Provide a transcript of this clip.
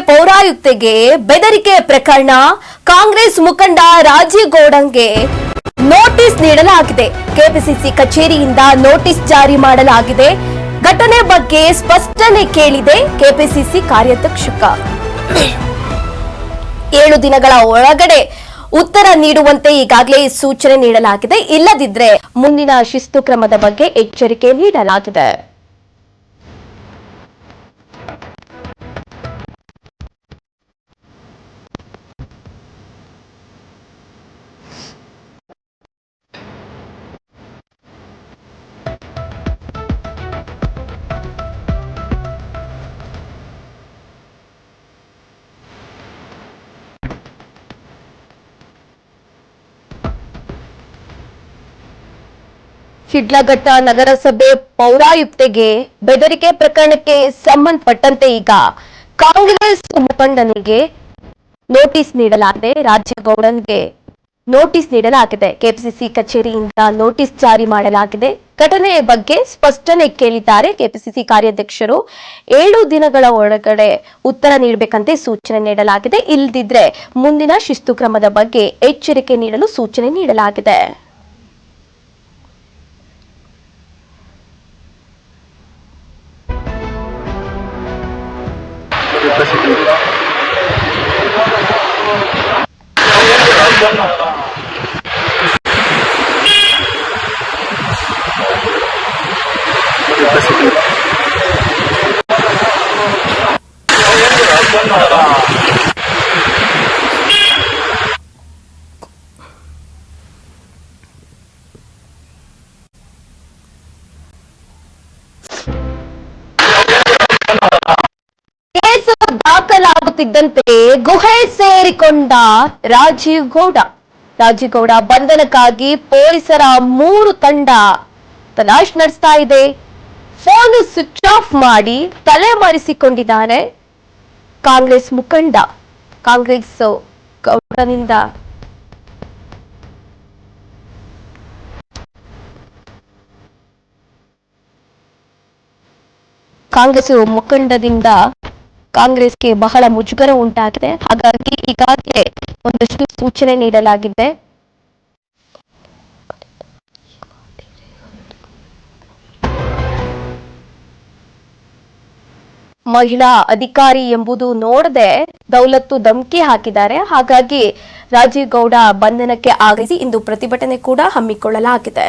ಪೌರಾಯುಕ್ತೆಗೆ ಬೆದರಿಕೆ ಪ್ರಕರಣ. ಕಾಂಗ್ರೆಸ್ ಮುಖಂಡ ರಾಜೀವ್ ಗೌಡಂಗೆ ನೋಟಿಸ್ ನೀಡಲಾಗಿದೆ. ಕೆಪಿಸಿಸಿ ಕಚೇರಿಯಿಂದ ನೋಟಿಸ್ ಜಾರಿ ಮಾಡಲಾಗಿದೆ. ಘಟನೆ ಬಗ್ಗೆ ಸ್ಪಷ್ಟನೆ ಕೇಳಿದೆ ಕೆಪಿಸಿಸಿ ಕಾರ್ಯಾಧ್ಯಕ್ಷ. 7 ದಿನಗಳ ಒಳಗಡೆ ಉತ್ತರ ನೀಡುವಂತೆ ಈಗಾಗಲೇ ಸೂಚನೆ ನೀಡಲಾಗಿದೆ. ಇಲ್ಲದಿದ್ದರೆ ಮುಂದಿನ ಶಿಸ್ತು ಕ್ರಮದ ಬಗ್ಗೆ ಎಚ್ಚರಿಕೆ ನೀಡಲಾಗಿದೆ. ಶಿಡ್ಲಘಟ್ಟ ನಗರಸಭೆ ಪೌರಾಯುಕ್ತೆಗೆ ಬೆದರಿಕೆ ಪ್ರಕರಣಕ್ಕೆ ಸಂಬಂಧಪಟ್ಟಂತೆ ಈಗ ಕಾಂಗ್ರೆಸ್ ಮುಖಂಡನಿಗೆ ನೋಟಿಸ್ ನೀಡಲಾಗಿದೆ. ರಾಜೀವ್ ಗೌಡನ್ಗೆ ನೋಟಿಸ್ ನೀಡಲಾಗಿದೆ. ಕೆಪಿಸಿಸಿ ಕಚೇರಿಯಿಂದ ನೋಟಿಸ್ ಜಾರಿ ಮಾಡಲಾಗಿದೆ. ಘಟನೆಯ ಬಗ್ಗೆ ಸ್ಪಷ್ಟನೆ ಕೇಳಿದ್ದಾರೆ ಕೆಪಿಸಿಸಿ ಕಾರ್ಯಾಧ್ಯಕ್ಷರು. 7 ದಿನಗಳ ಒಳಗಡೆ ಉತ್ತರ ನೀಡಬೇಕಂತೆ ಸೂಚನೆ ನೀಡಲಾಗಿದೆ. ಇಲ್ಲದಿದ್ರೆ ಮುಂದಿನ ಶಿಸ್ತು ಕ್ರಮದ ಬಗ್ಗೆ ಎಚ್ಚರಿಕೆ ನೀಡಲು ಸೂಚನೆ ನೀಡಲಾಗಿದೆ. ಕೇಸು ದಾಖಲಾಗುತ್ತಿದ್ದಂತೆ ಗುಹೆ ಸೇರಿಕೊಂಡ ರಾಜೀವ್ ಗೌಡ ಬಂಧನಕ್ಕಾಗಿ ಪೊಲೀಸರ 3 ತಂಡ ತಲಾಶ್ ನಡೆಸ್ತಾ ಇದೆ. ಫೋನ್ ಸ್ವಿಚ್ ಆಫ್ ಮಾಡಿ ತಲೆಮರೆಸಿಕೊಂಡಿದ್ದಾರೆ ಕಾಂಗ್ರೆಸ್ ಮುಖಂಡ. ಕಾಂಗ್ರೆಸ್ ಮುಖಂಡದಿಂದ ಕಾಂಗ್ರೆಸ್ಗೆ ಬಹಳ ಮುಜುಗರ ಉಂಟಾಗಿದೆ. ಹಾಗಾಗಿ ಈಗಾಗಲೇ ಒಂದಷ್ಟು ಸೂಚನೆ ನೀಡಲಾಗಿದೆ. ಮಹಿಳಾ ಅಧಿಕಾರಿ ಎಂಬುದು ನೋಡದೆ ದೌಲತ್ತು ಧಮಕಿ ಹಾಕಿದ್ದಾರೆ. ಹಾಗಾಗಿ ರಾಜೀವ್ ಗೌಡ ಬಂಧನಕ್ಕೆ ಆಗ್ರಹಿಸಿ ಇಂದು ಪ್ರತಿಭಟನೆ ಕೂಡ ಹಮ್ಮಿಕೊಳ್ಳಲಾಗಿದೆ.